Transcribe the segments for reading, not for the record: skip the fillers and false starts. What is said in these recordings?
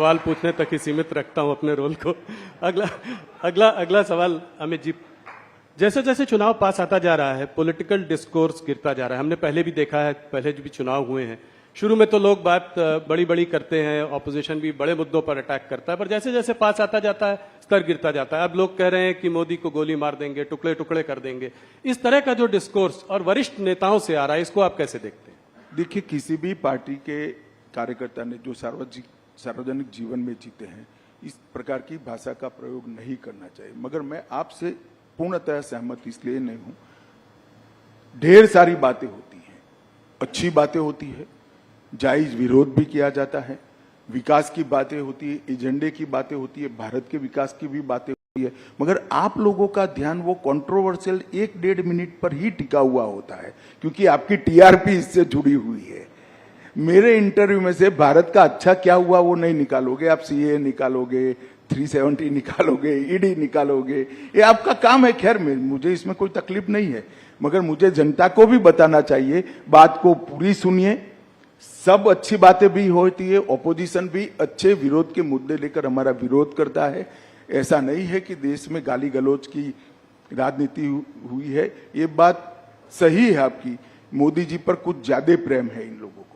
सवाल पूछने तक ही सीमित रखता हूं अपने रोल को। अगला सवाल अमित जी। जैसे जैसे चुनाव पास आता जा रहा है, पॉलिटिकल डिस्कोर्स गिरता जा रहा है। हमने पहले भी देखा है, पहले भी चुनाव हुए हैं। शुरू में तो लोग बात बड़ी बड़ी करते हैं, ऑपोजिशन भी बड़े मुद्दों पर अटैक करता है, पर जैसे जैसे पास आता जाता है स्तर गिरता जाता है। अब लोग कह रहे हैं कि मोदी को गोली मार देंगे, टुकड़े टुकड़े कर देंगे। इस तरह का जो डिस्कोर्स और वरिष्ठ नेताओं से आ रहा है, इसको आप कैसे देखते हैं? देखिए, किसी भी पार्टी के कार्यकर्ता ने जो सार्वजनिक जीवन में जीते हैं, इस प्रकार की भाषा का प्रयोग नहीं करना चाहिए। मगर मैं आपसे पूर्णतः सहमत इसलिए नहीं हूं। ढेर सारी बातें होती हैं, अच्छी बातें होती है, जायज विरोध भी किया जाता है, विकास की बातें होती है, एजेंडे की बातें होती है, भारत के विकास की भी बातें होती है। मगर आप लोगों का ध्यान वो कंट्रोवर्शियल 1-1.5 मिनट पर ही टिका हुआ होता है, क्योंकि आपकी टीआरपी इससे जुड़ी हुई है। मेरे इंटरव्यू में से भारत का अच्छा क्या हुआ वो नहीं निकालोगे। आप सीए निकालोगे, 370 निकालोगे, ईडी निकालोगे, ये आपका काम है। खैर, मुझे इसमें कोई तकलीफ नहीं है, मगर मुझे जनता को भी बताना चाहिए। बात को पूरी सुनिए, सब अच्छी बातें भी होती है, ऑपोजिशन भी अच्छे विरोध के मुद्दे लेकर हमारा विरोध करता है। ऐसा नहीं है कि देश में गाली गलौज की राजनीति हुई है। ये बात सही है आपकी, मोदी जी पर कुछ ज्यादा प्रेम है इन लोगों को।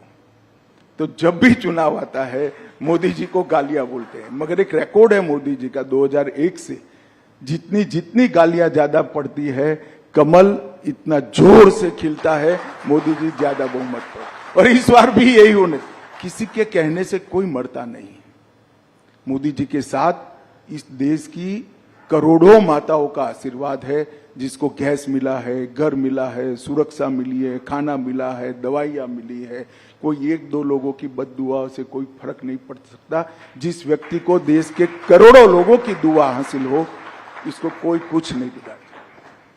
तो जब भी चुनाव आता है मोदी जी को गालियां बोलते हैं। मगर एक रिकॉर्ड है मोदी जी का 2001 से, जितनी गालियां ज्यादा पड़ती है, कमल इतना जोर से खिलता है, मोदी जी ज्यादा बहुमत पर। और इस बार भी यही होने, किसी के कहने से कोई मरता नहीं है। मोदी जी के साथ इस देश की करोड़ों माताओं का आशीर्वाद है, जिसको गैस मिला है, घर मिला है, सुरक्षा मिली है, खाना मिला है, दवाइयां मिली है। कोई 1-2 लोगों की बद्दुआ से कोई फर्क नहीं पड़ सकता। जिस व्यक्ति को देश के करोड़ों लोगों की दुआ हासिल हो, इसको कोई कुछ नहीं बिगाड़ता।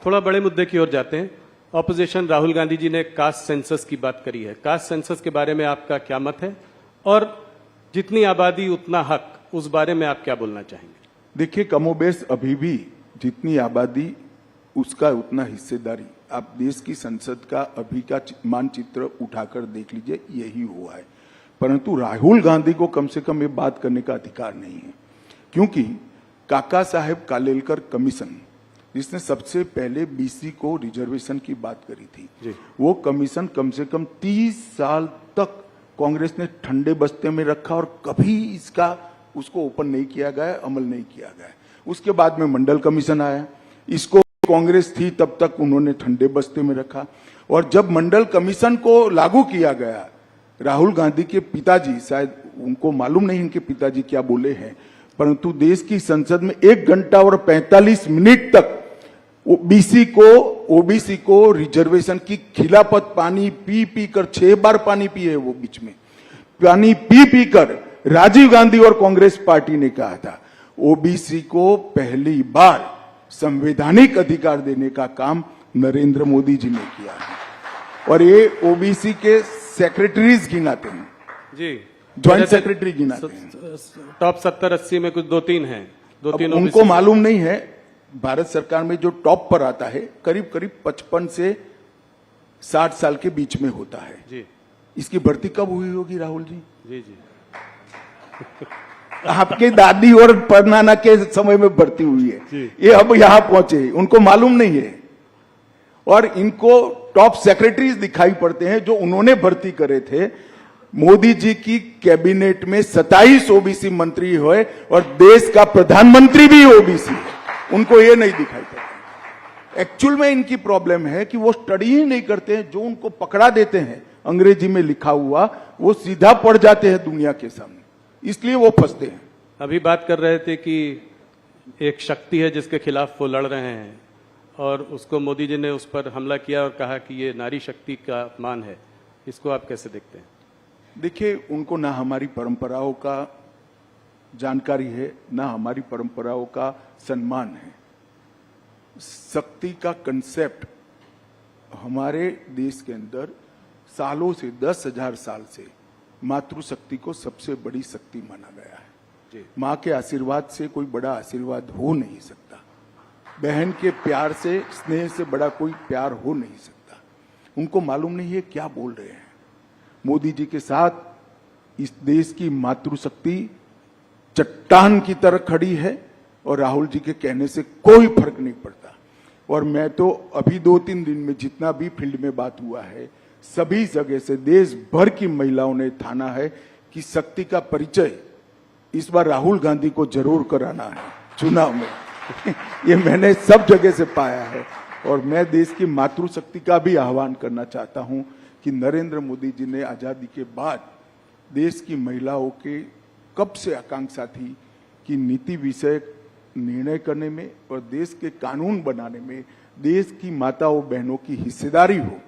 थोड़ा बड़े मुद्दे की ओर जाते हैं। ऑपोजिशन राहुल गांधी जी ने कास्ट सेंसस की बात करी है। कास्ट सेंसस के बारे में आपका क्या मत है, और जितनी आबादी उतना हक, उस बारे में आप क्या बोलना चाहेंगे? देखिए, कमोबेश अभी भी जितनी आबादी उसका उतना हिस्सेदारी। आप देश की संसद का अभी का मानचित्र उठाकर देख लीजिए, यही हुआ है। परंतु राहुल गांधी को कम से कम ये बात करने का अधिकार नहीं है, क्योंकि काका साहेब कालेलकर कमीशन, जिसने सबसे पहले बीसी को रिजर्वेशन की बात करी थी, वो कमीशन कम से कम 30 साल तक कांग्रेस ने ठंडे बस्ते में रखा और कभी उसको ओपन नहीं किया गया, अमल नहीं किया गया। उसके बाद में मंडल कमीशन आया, इसको कांग्रेस थी तब तक उन्होंने ठंडे बस्ते में रखा। और जब मंडल कमीशन को लागू किया गया, राहुल गांधी के पिताजी, शायद उनको मालूम नहीं इनके पिताजी क्या बोले हैं, परंतु देश की संसद में 1 घंटा और 45 मिनट तक ओबीसी को रिजर्वेशन की खिलाफत पानी पी कर 6 बार पानी पिए वो बीच में पानी पी कर राजीव गांधी और कांग्रेस पार्टी ने कहा था ओबीसी को पहली बार संवैधानिक अधिकार देने का काम नरेंद्र मोदी जी ने किया है। और ये ओबीसी के सेक्रेटरीज गिनाते हैं जी, ज्वाइंट सेक्रेटरी गिनाते हैं। टॉप 70-80 में कुछ 2-3 हैं, 2-3 उनको मालूम नहीं है। भारत सरकार में जो टॉप पर आता है करीब 55 से 60 साल के बीच में होता है जी। इसकी भर्ती कब हुई होगी राहुल जी? जी जी आपके दादी और परनाना के समय में भर्ती हुई है, ये अब यहां पहुंचे, उनको मालूम नहीं है। और इनको टॉप सेक्रेटरीज दिखाई पड़ते हैं जो उन्होंने भर्ती करे थे। मोदी जी की कैबिनेट में 27 ओबीसी मंत्री हुए और देश का प्रधानमंत्री भी ओबीसी है, उनको ये नहीं दिखाई पड़ता। एक्चुअल में इनकी प्रॉब्लम है कि वो स्टडी ही नहीं करते हैं। जो उनको पकड़ा देते हैं अंग्रेजी में लिखा हुआ, वो सीधा पढ़ जाते हैं दुनिया के सामने, इसलिए वो फंसते हैं। अभी बात कर रहे थे कि एक शक्ति है जिसके खिलाफ वो लड़ रहे हैं, और उसको मोदी जी ने उस पर हमला किया और कहा कि ये नारी शक्ति का अपमान है। इसको आप कैसे देखते हैं? देखिए, उनको ना हमारी परंपराओं का जानकारी है, ना हमारी परंपराओं का सम्मान है। शक्ति का कंसेप्ट हमारे देश के अंदर सालों से, 10,000 साल से मातृशक्ति को सबसे बड़ी शक्ति माना गया है। माँ के आशीर्वाद से कोई बड़ा आशीर्वाद हो नहीं सकता, बहन के प्यार से, स्नेह से बड़ा कोई प्यार हो नहीं सकता। उनको मालूम नहीं है क्या बोल रहे हैं। मोदी जी के साथ इस देश की मातृशक्ति चट्टान की तरह खड़ी है और राहुल जी के कहने से कोई फर्क नहीं पड़ता। और मैं तो अभी 2-3 दिन में जितना भी फील्ड में बात हुआ है, सभी जगह से देश भर की महिलाओं ने ठाना है कि शक्ति का परिचय इस बार राहुल गांधी को जरूर कराना है चुनाव में। ये मैंने सब जगह से पाया है। और मैं देश की मातृशक्ति का भी आह्वान करना चाहता हूं कि नरेंद्र मोदी जी ने आजादी के बाद देश की महिलाओं के कब से आकांक्षा थी कि नीति विषयक निर्णय करने में और देश के कानून बनाने में देश की माताओं बहनों की हिस्सेदारी हो,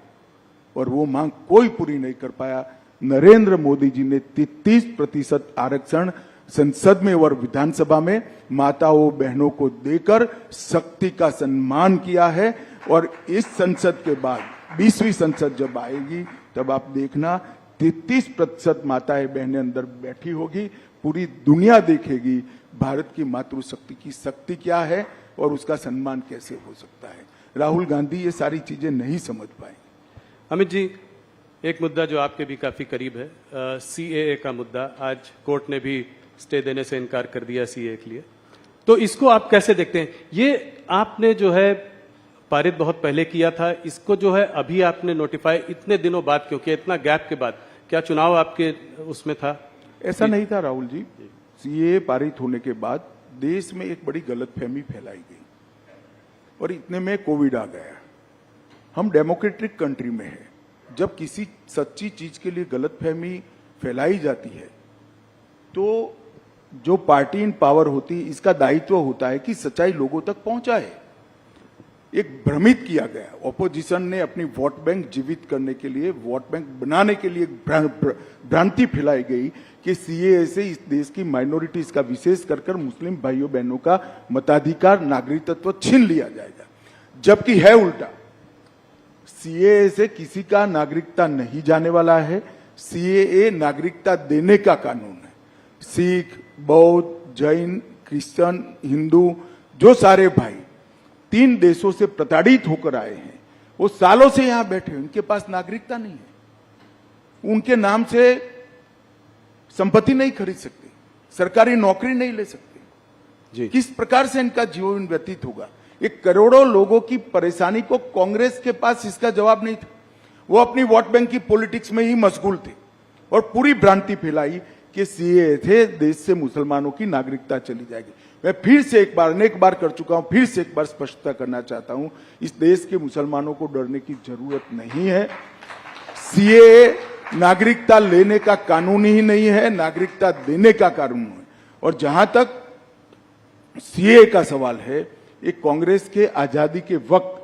और वो मांग कोई पूरी नहीं कर पाया। नरेंद्र मोदी जी ने 33% आरक्षण संसद में और विधानसभा में माताओं बहनों को देकर शक्ति का सम्मान किया है। और इस संसद के बाद 20वीं संसद जब आएगी तब आप देखना 33% माताएं बहनें अंदर बैठी होगी। पूरी दुनिया देखेगी भारत की मातृशक्ति की शक्ति क्या है और उसका सम्मान कैसे हो सकता है। राहुल गांधी ये सारी चीजें नहीं समझ पाए। अमित जी, एक मुद्दा जो आपके भी काफी करीब है, सीएए का मुद्दा। आज कोर्ट ने भी स्टे देने से इनकार कर दिया सीएए के लिए, तो इसको आप कैसे देखते हैं? ये आपने जो है पारित बहुत पहले किया था, इसको जो है अभी आपने नोटिफाई इतने दिनों बाद क्यों किया, इतना गैप के बाद? क्या चुनाव आपके उसमें था? ऐसा नहीं था राहुल जी। सीएए पारित होने के बाद देश में एक बड़ी गलतफहमी फैलाई गई और इतने में कोविड आ गया। हम डेमोक्रेटिक कंट्री में है, जब किसी सच्ची चीज के लिए गलतफहमी फैलाई जाती है तो जो पार्टी इन पावर होती है इसका दायित्व होता है कि सच्चाई लोगों तक पहुंचाए। एक भ्रमित किया गया, ऑपोजिशन ने अपनी वोट बैंक जीवित करने के लिए, वोट बैंक बनाने के लिए भ्रांति फैलाई गई कि सीएए से इस देश की माइनॉरिटीज का, विशेष कर मुस्लिम भाइयों बहनों का मताधिकार, नागरिकत्व छीन लिया जाएगा। जबकि है उल्टा, सीएए से किसी का नागरिकता नहीं जाने वाला है। सीएए नागरिकता देने का कानून है। सिख, बौद्ध, जैन, क्रिश्चियन, हिंदू, जो सारे भाई 3 देशों से प्रताड़ित होकर आए हैं, वो सालों से यहां बैठे हैं, उनके पास नागरिकता नहीं है। उनके नाम से संपत्ति नहीं खरीद सकते, सरकारी नौकरी नहीं ले सकते जी। किस प्रकार से इनका जीवन व्यतीत होगा? एक करोड़ों लोगों की परेशानी को कांग्रेस के पास इसका जवाब नहीं था। वो अपनी वोट बैंक की पॉलिटिक्स में ही मशगूल थे और पूरी भ्रांति फैलाई कि सीएए थे देश से मुसलमानों की नागरिकता चली जाएगी। मैं फिर से एक बार, अनेक बार कर चुका हूं, फिर से एक बार स्पष्टता करना चाहता हूं, इस देश के मुसलमानों को डरने की जरूरत नहीं है। सीएए नागरिकता लेने का कानून ही नहीं है, नागरिकता देने का कानून है। और जहां तक सीएए का सवाल है, एक कांग्रेस के आजादी के वक्त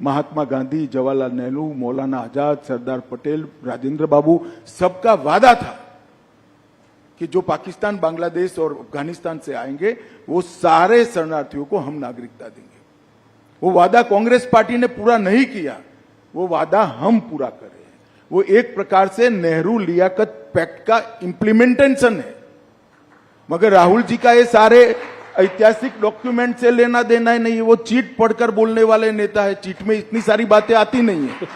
महात्मा गांधी, जवाहरलाल नेहरू, मौलाना आजाद, सरदार पटेल, राजेंद्र बाबू, सबका वादा था कि जो पाकिस्तान, बांग्लादेश और अफगानिस्तान से आएंगे वो सारे शरणार्थियों को हम नागरिकता देंगे। वो वादा कांग्रेस पार्टी ने पूरा नहीं किया, वो वादा हम पूरा कर रहे हैं। वो एक प्रकार से नेहरू लियाकत पैक्ट का इंप्लीमेंटेशन है। मगर राहुल जी का ये सारे ऐतिहासिक डॉक्यूमेंट से लेना देना ही नहीं है। वो चीट पढ़कर बोलने वाले नेता है, चीट में इतनी सारी बातें आती नहीं है।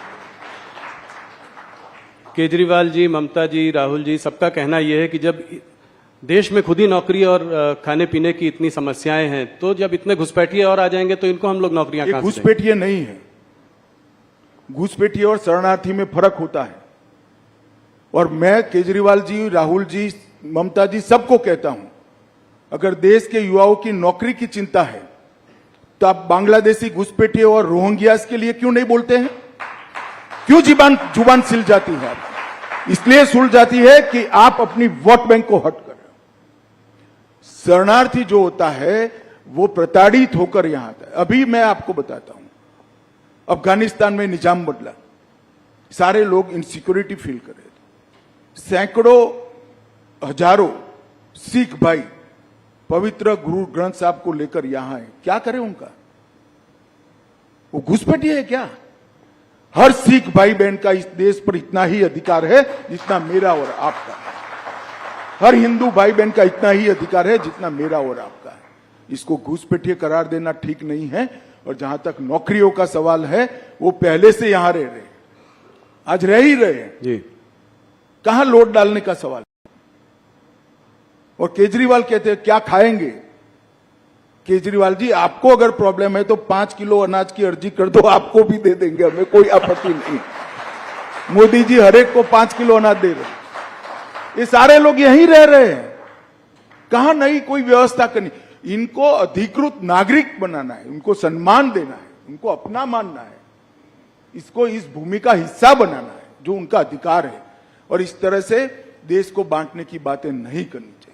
केजरीवाल जी, ममता जी, राहुल जी, सबका कहना यह है कि जब देश में खुद ही नौकरी और खाने पीने की इतनी समस्याएं हैं, तो जब इतने घुसपैठिए और आ जाएंगे तो इनको हम लोग नौकरियां कहां से देंगे? घुसपैठिए नहीं है। घुसपैठिए और शरणार्थी में फर्क होता है। और मैं केजरीवाल जी, राहुल जी, ममता जी सबको कहता हूं, अगर देश के युवाओं की नौकरी की चिंता है तो आप बांग्लादेशी घुसपैठिए और रोहिंग्यास के लिए क्यों नहीं बोलते हैं? क्यों जुबान सिल जाती है? इसलिए सुल जाती है कि आप अपनी वोट बैंक को हट कर रहे हो। शरणार्थी जो होता है वो प्रताड़ित होकर यहां आता है। अभी मैं आपको बताता हूं, अफगानिस्तान में निजाम बदला, सारे लोग इनसिक्योरिटी फील कर रहे थे। सैकड़ों हजारों सिख भाई पवित्र गुरु ग्रंथ साहब को लेकर यहां है। क्या करें उनका? वो घुसपैठिए है क्या? हर सिख भाई बहन का इस देश पर इतना ही अधिकार है जितना मेरा और आपका है। हर हिंदू भाई बहन का इतना ही अधिकार है जितना मेरा और आपका है। इसको घुसपैठिए करार देना ठीक नहीं है। और जहां तक नौकरियों का सवाल है, वो पहले से यहां रह रहे, आज रह ही रहे हैं जी। कहां लोड डालने का सवाल? और केजरीवाल कहते हैं क्या खाएंगे। केजरीवाल जी, आपको अगर प्रॉब्लम है तो 5 किलो अनाज की अर्जी कर दो, आपको भी दे देंगे, हमें कोई आपत्ति नहीं। मोदी जी हर एक को 5 किलो अनाज दे रहे हैं। ये सारे लोग यहीं रह रहे हैं, कहां नई कोई व्यवस्था करनी। इनको अधिकृत नागरिक बनाना है, उनको सम्मान देना है, उनको अपना मानना है, इसको इस भूमि का हिस्सा बनाना है जो उनका अधिकार है, और इस तरह से देश को बांटने की बातें नहीं करनी चाहिए।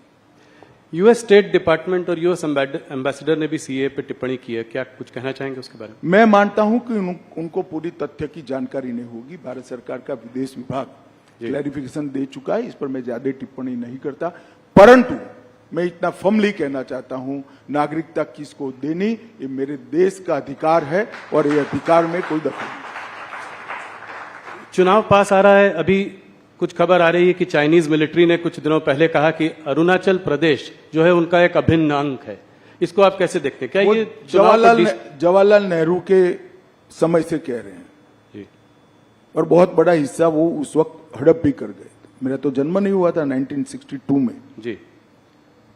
यूएस स्टेट डिपार्टमेंट और यूएस एम्बेसडर ने भी सीए पे टिप्पणी की है, क्या कुछ कहना चाहेंगे उसके बारे में? मैं मानता हूं कि उनको पूरी तथ्य की जानकारी नहीं होगी। भारत सरकार का विदेश विभाग क्लैरिफिकेशन दे चुका है, इस पर मैं ज्यादा टिप्पणी नहीं करता। परंतु मैं इतना फर्मली कहना चाहता हूं, नागरिकता किसको देनी ये मेरे देश का अधिकार है, और ये अधिकार में कोई दखल नहीं। चुनाव पास आ रहा है, अभी कुछ खबर आ रही है कि चाइनीज मिलिट्री ने कुछ दिनों पहले कहा कि अरुणाचल प्रदेश जो है उनका एक अभिन्न अंग है। इसको आप कैसे देखते हैं? क्या वो ये जवाहरलाल नेहरू के समय से कह रहे हैं जी। और बहुत बड़ा हिस्सा वो उस वक्त हड़प भी कर गए। मेरा तो जन्म नहीं हुआ था 1962 में जी,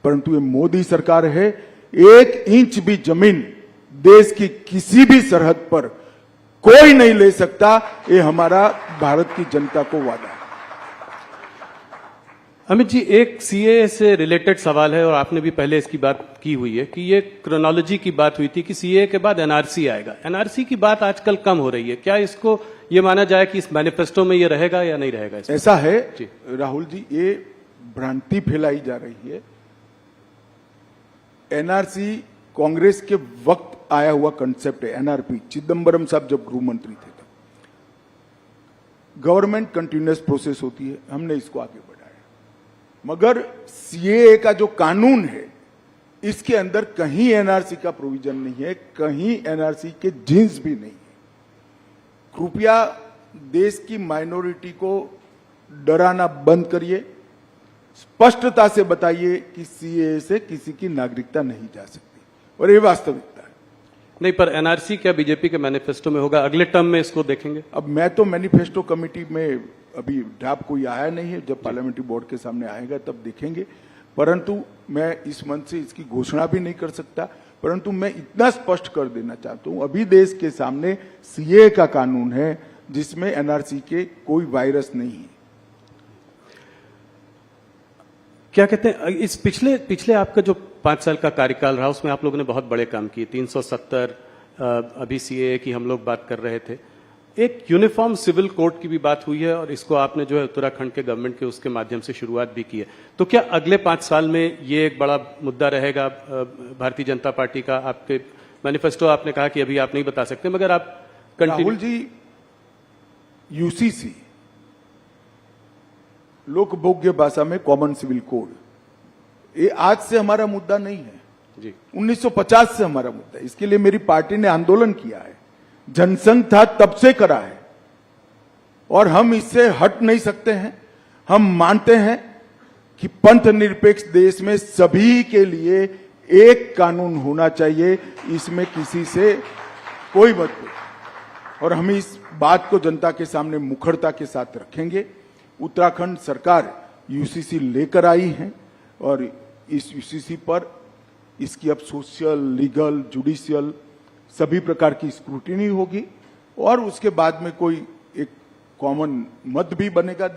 परंतु ये मोदी सरकार है, 1 इंच भी जमीन देश की किसी भी सरहद पर कोई नहीं ले सकता, ये हमारा भारत की जनता को वादा है। अमित जी, एक सीए से रिलेटेड सवाल है और आपने भी पहले इसकी बात की हुई है कि ये क्रोनोलॉजी की बात हुई थी कि सीए के बाद एनआरसी आएगा। एनआरसी की बात आजकल कम हो रही है, क्या इसको ये माना जाए कि इस मैनिफेस्टो में ये रहेगा या नहीं रहेगा? ऐसा है जी। राहुल जी, ये भ्रांति फैलाई जा रही है। एनआरसी कांग्रेस के वक्त आया हुआ कंसेप्ट है। एनआरपी चिदम्बरम साहब जब गृह मंत्री थे तब गवर्नमेंट कंटिन्यूअस प्रोसेस होती है, हमने इसको आगे बढ़ाया। मगर सीएए का जो कानून है इसके अंदर कहीं एनआरसी का प्रोविजन नहीं है, कहीं एनआरसी के जिन्स भी नहीं है। कृपया देश की माइनॉरिटी को डराना बंद करिए, स्पष्टता से बताइए कि सीएए से किसी की नागरिकता नहीं जा सकती, और ये वास्तविकता है। नहीं, पर एनआरसी क्या बीजेपी के मैनिफेस्टो में होगा? अगले टर्म में इसको देखेंगे? अब मैं तो मैनिफेस्टो कमेटी में अभी ड्राफ्ट कोई आया नहीं है, जब पार्लियामेंट्री बोर्ड के सामने आएगा तब देखेंगे। परंतु मैं इस मंच से इसकी घोषणा भी नहीं कर सकता, परंतु मैं इतना स्पष्ट कर देना चाहता हूं, अभी देश के सामने सीए का कानून है जिसमें एनआरसी के कोई वायरस नहीं है। क्या कहते हैं, इस पिछले आपका जो 5 साल का कार्यकाल रहा उसमें आप लोगों ने बहुत बड़े काम किए। 370 अभी सीएए की हम लोग बात कर रहे थे, एक यूनिफॉर्म सिविल कोड की भी बात हुई है, और इसको आपने जो है उत्तराखंड के गवर्नमेंट के उसके माध्यम से शुरुआत भी की है। तो क्या अगले 5 साल में ये एक बड़ा मुद्दा रहेगा भारतीय जनता पार्टी का? आपके मैनिफेस्टो आपने कहा कि अभी आप नहीं बता सकते, मगर आप राहुल जी, यूसीसी लोकभोग्य भाषा में कॉमन सिविल कोड, ये आज से हमारा मुद्दा नहीं है जी, 1950 से हमारा मुद्दा है। इसके लिए मेरी पार्टी ने आंदोलन किया है, जनसंघ था तब से करा है, और हम इससे हट नहीं सकते हैं। हम मानते हैं कि पंथ निरपेक्ष देश में सभी के लिए एक कानून होना चाहिए, इसमें किसी से कोई मतभेद, और हम इस बात को जनता के सामने मुखरता के साथ रखेंगे। उत्तराखंड सरकार यूसीसी लेकर आई है, और इस यूसीसी पर इसकी अब सोशल, लीगल, जुडिशियल सभी प्रकार की स्क्रूटिनी होगी, और उसके बाद में कोई एक कॉमन मत भी बनेगा।